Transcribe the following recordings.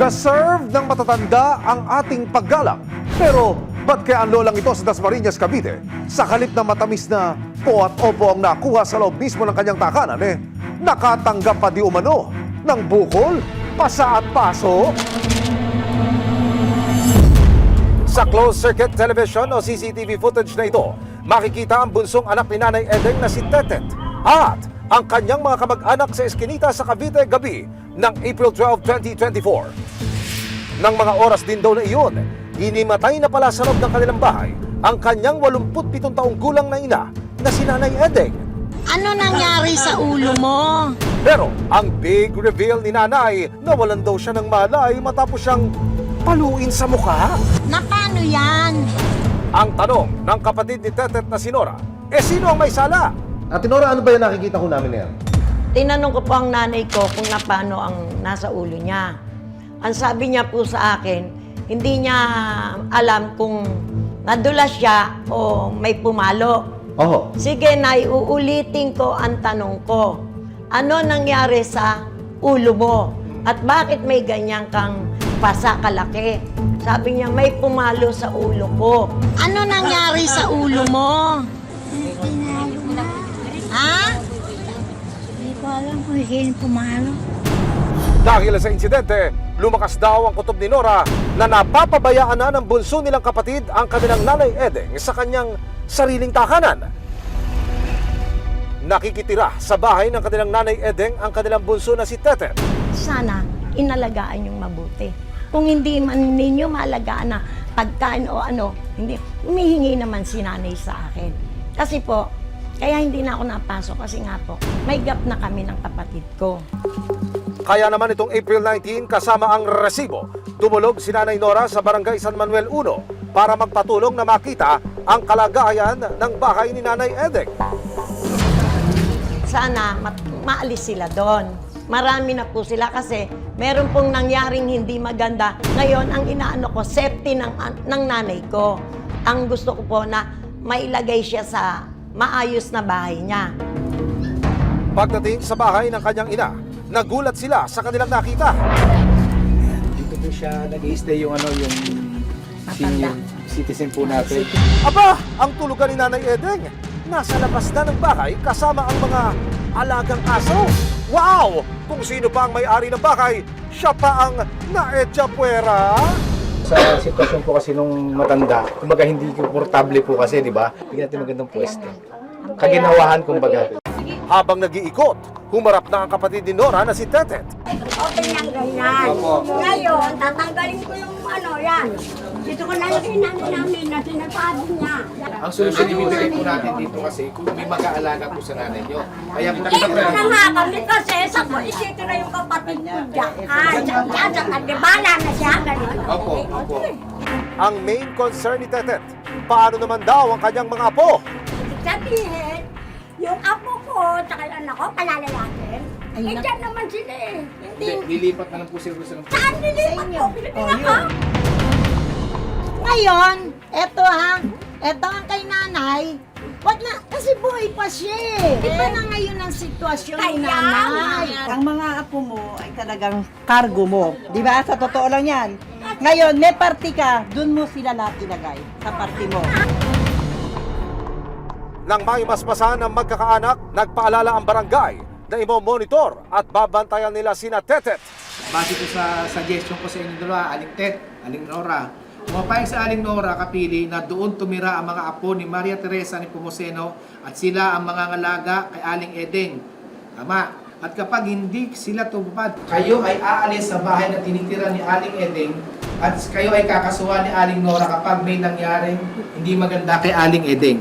Deserve ng matatanda ang ating paggalang. Pero ba't kaya ang lolang ito sa Dasmariñas, Cavite, sa halip na matamis na po at opo ang nakuha sa loob mismo ng kanyang takanan, nakatanggap pa di umano ng bukol, pasa at paso? Sa closed-circuit television o CCTV footage na ito, makikita ang bunsong anak ni Nanay Edeng na si Tetet at ang kanyang mga kamag-anak sa eskinita sa Cavite gabi ng April 12, 2024. Nang mga oras din daw na iyon, hinimatay na pala sa loob ng kanilang bahay ang kanyang 87 taong gulang na ina na si Nanay Edeng. Ano nangyari sa ulo mo? Pero ang big reveal ni Nanay, nawalan daw siya ng malay matapos siyang paluin sa mukha. Na paano yan? Ang tanong ng kapatid ni Tetet na si Nora, sino ang may sala? Ate Nora, ano ba yung nakikita ko namin ngayon? Tinanong ko po ang nanay ko kung na paano ang nasa ulo niya. Ang sabi niya po sa akin, hindi niya alam kung nadulas siya o may pumalo. Oo. Sige, Nay, uulitin ko ang tanong ko. Ano nangyari sa ulo mo? At bakit may ganyan kang pasa kalaki? Sabi niya, may pumalo sa ulo ko. Ano nangyari sa ulo mo? Ha? Hindi ko alam kung sino pumalo. Dahil sa insidente, lumakas daw ang kutob ni Nora na napapabayaan na ng bunso nilang kapatid ang kanilang Nanay Edeng sa kanyang sariling takanan. Nakikitira sa bahay ng kanilang Nanay Edeng ang kanilang bunso na si Tetet. Sana inalagaan yung mabuti. Kung hindi man ninyo maalagaan na pagkain o ano, hindi, humihingi naman si nanay sa akin. Kasi po, kaya hindi na ako napasok kasi nga po, may gap na kami ng kapatid ko. Kaya naman itong April 19 kasama ang resibo, tumulog si Nanay Nora sa Barangay San Manuel 1 para magpatulong na makita ang kalagayan ng bahay ni Nanay Edeng. Sana maalis sila doon. Marami na po sila kasi meron pong nangyaring hindi maganda. Ngayon, ang inaano ko, safety ng nanay ko. Ang gusto ko po na mailagay siya sa maayos na bahay niya. Pagdating sa bahay ng kanyang ina, nagulat sila sa kanilang nakita. Dito po siya nag-i-stay yung senior citizen po natin. Aba, ang tulugan ni Nanay Edeng, nasa labas na ng bahay kasama ang mga alagang aso. Wow! Kung sino pa ang may-ari ng bahay, siya pa ang naetsapuera. Sa sitwasyon po kasi nung matanda, kumbaga hindi komportable po kasi, di ba? Bigyan natin magandang pwesto. Kaginawahan, kumbaga. Habang nag-iikot, humarap na ang kapatid ni Nora na si Tetet. Okay nang ganyan. Ngayon, tatanggalin ko yung yan. Dito ko nalagay namin na sinasabi niya. Ang solusyon ibibigay po natin dito kasi kung may mag-aalaga po sa nanay nyo. Kaya Ito na nga kami kasi sa ko isitira yung kapatid ko dyan. Dibala na siya, gano'n. Opo. Ang main concern ni Tetet, paano naman daw ang kanyang mga apo? Sabihin, yung apo ko, tsaka yung anak ko, palalalakin. Ayun na. Dyan naman sila eh. Hindi. Lilipat na lang po sila sa Saan nilipat ko? Pilipinas ka? Ngayon, eto ang kay nanay. Wag na, kasi buhay pa siya eh. Iba na ngayon ang sitwasyon ni Kaya nanay. Ang mga apo mo ay talagang cargo mo. Di ba? Sa totoo lang yan. Ngayon, may party ka, dun mo sila lahat ilagay sa party mo. Nang may masmasan ng magkakaanak, nagpaalala ang barangay na imo-monitor at babantayan nila sina Tetet. Base ko sa suggestion ko sa inyong dalawa, Aling Tet, Aling Nora, pumapayag sa Aling Nora kapili na doon tumira ang mga apo ni Maria Teresa ni Pomoceno at sila ang mga ngalaga kay Aling Edeng. Tama. At kapag hindi sila tumupad, kayo ay aalis sa bahay na tinitira ni Aling Edeng at kayo ay kakasuhan ni Aling Nora kapag may nangyaring hindi maganda kay Aling Edeng.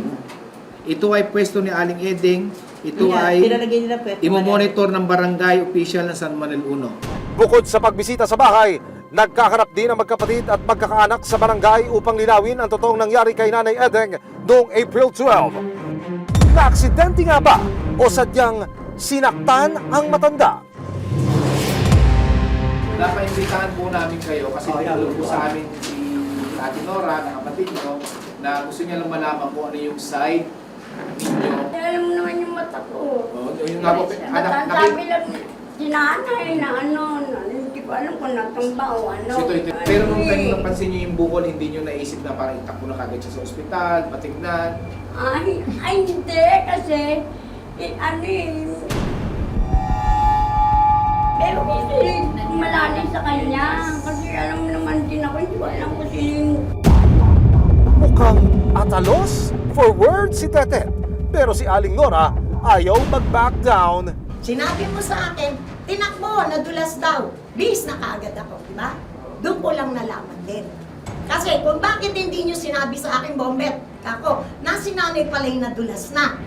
Ito ay pwesto ni Aling Edeng. Ito ay Pinalagay nila pwede. imomonitor ng barangay official ng San Manuel 1. Bukod sa pagbisita sa bahay, nagkaharap din ang magkapatid at magkakaanak sa barangay upang linawin ang totoong nangyari kay Nanay Edeng noong April 12. Naaksidente nga ba o sadyang sinaktan ang matanda? Napaimbitahan po namin kayo kasi tinulong po sa amin si Ate Nora, na kapatid nyo, na gusto niya lang malaman kung ano yung side ninyo. Alam mo naman yung mata ko. Yung nga po, Sabi lang, sinanay na ano, hindi ko alam kung natumba o ano. Pero nung time napansin niyo yung bukol, hindi niyo naisip na parang itakbo na kagad siya sa ospital, patignan. Ay, hindi. Kasi, pero kasi malalim sa kanya. Kasi alam mo naman din ako, hindi ko alam kung sino yung Mukhang atalos for words si Tetet. Pero si Aling Nora ayaw mag-back down. Sinabi mo sa akin, tinakbo, nadulas daw. Bis na kaagad ako, di ba? Doon ko lang nalaman din. Kasi kung bakit hindi nyo sinabi sa akin, Bombet, ako, na si nanay pala yung nadulas na.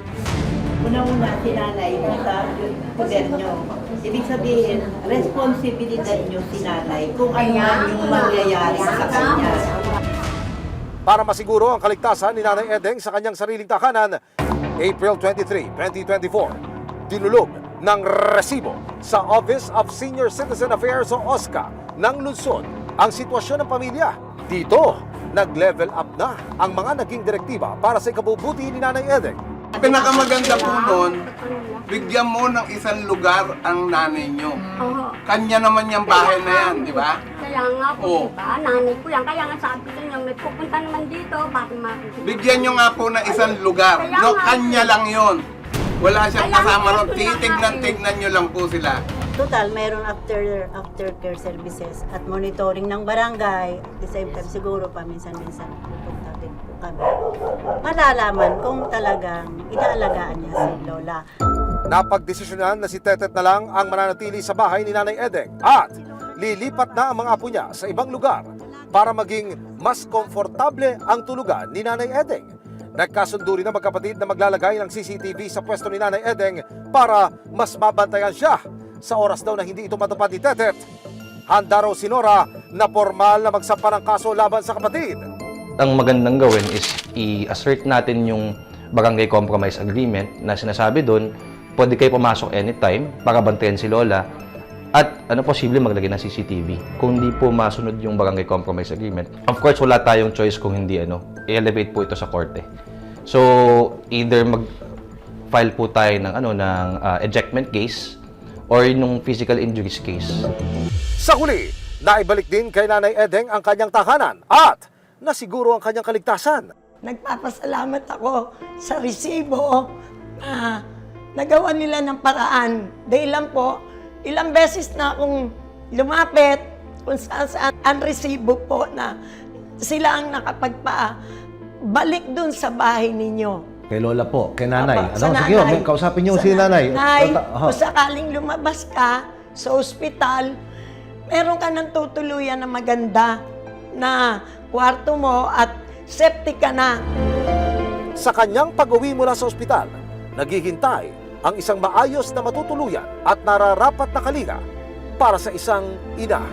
Una-una, si nanay sa poder nyo. Ibig sabihin, responsibilidad nyo si nanay kung ano man yung mangyayari sa kanya. Para masiguro ang kaligtasan ni Nanay Edeng sa kanyang sariling tahanan, April 23, 2024, dinulog ng resibo sa Office of Senior Citizen Affairs o OSCA ng lungsod ang sitwasyon ng pamilya. Dito, nag-level up na ang mga naging direktiba para sa ikabubuti ni Nanay Edeng. Pinakamaganda po nun, bigyan mo ng isang lugar ang nanay nyo. Oo. Kanya naman yung bahay na yan, di ba? Kaya nga po, Oo. diba? Nanay ko yan. Kaya nga sabi ko niya, may pupunta naman dito, bakit makikita? Bigyan nyo nga po ng isang lugar. No, kanya lang yon. Wala siyang kasama ron. Titignan nyo lang po sila. Total, mayroong aftercare services at monitoring ng barangay. At the same time, siguro paminsan-minsan pupunta din po kami. Malalaman kung talagang inaalagaan niya si Lola. Napagdesisyonan na si Tetet na lang ang mananatili sa bahay ni Nanay Edeng at lilipat na ang mga apo niya sa ibang lugar para maging mas komportable ang tulugan ni Nanay Edeng. Nagkasundo rin ang magkapatid na maglalagay ng CCTV sa pwesto ni Nanay Edeng para mas mabantayan siya. Sa oras daw na hindi ito matupad ni Tetet, handa raw si Nora na formal na magsampa ng kaso laban sa kapatid. Ang magandang gawin is i-assert natin yung barangay compromise agreement na sinasabi doon, pwede kayo pumasok anytime para bantayan si Lola at posible maglagay ng CCTV kung hindi po masunod yung barangay compromise agreement. Of course, wala tayong choice kung hindi i-elevate po ito sa korte. So, either mag-file po tayo ng ejectment case or nung physical injuries case. Sa huli, naibalik din kay Nanay Edeng ang kanyang tahanan at nasiguro ang kanyang kaligtasan. Nagpapasalamat ako sa resibo na nagawa nila ng paraan. Dahil lang po, ilang beses na akong lumapit kung saan ang resibo po na sila ang nakapagpa-balik dun sa bahay ninyo. Kay Lola po, kay Nanay. Opo, sa Sige, nanay. kausapin niyo Sa si Nanay. Nay, kung sakaling lumabas ka sa ospital, meron ka ng tutuluyan na maganda na kwarto mo at septic ka na. Sa kanyang pag-uwi mula sa ospital, naghihintay ang isang maayos na matutuluyan at nararapat na kalinga para sa isang ina.